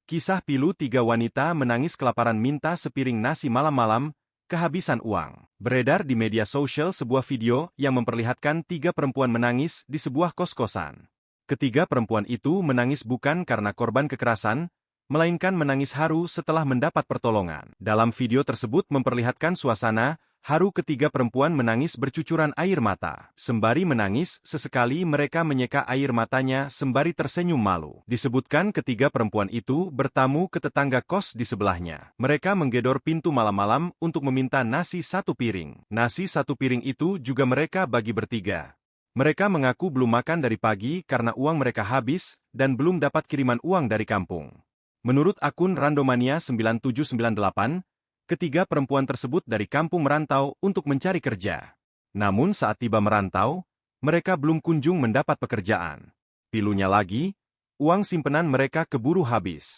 Kisah pilu tiga wanita menangis kelaparan minta sepiring nasi malam-malam, kehabisan uang. Beredar di media sosial sebuah video yang memperlihatkan tiga perempuan menangis di sebuah kos-kosan. Ketiga perempuan itu menangis bukan karena korban kekerasan, melainkan menangis haru setelah mendapat pertolongan. Dalam video tersebut memperlihatkan suasana haru ketiga perempuan menangis bercucuran air mata. Sembari menangis, sesekali mereka menyeka air matanya sembari tersenyum malu. Disebutkan ketiga perempuan itu bertamu ke tetangga kos di sebelahnya. Mereka menggedor pintu malam-malam untuk meminta nasi satu piring. Nasi satu piring itu juga mereka bagi bertiga. Mereka mengaku belum makan dari pagi karena uang mereka habis dan belum dapat kiriman uang dari kampung. Menurut akun Randomania 9798, ketiga perempuan tersebut dari kampung merantau untuk mencari kerja. Namun saat tiba merantau, mereka belum kunjung mendapat pekerjaan. Pilunya lagi, uang simpenan mereka keburu habis.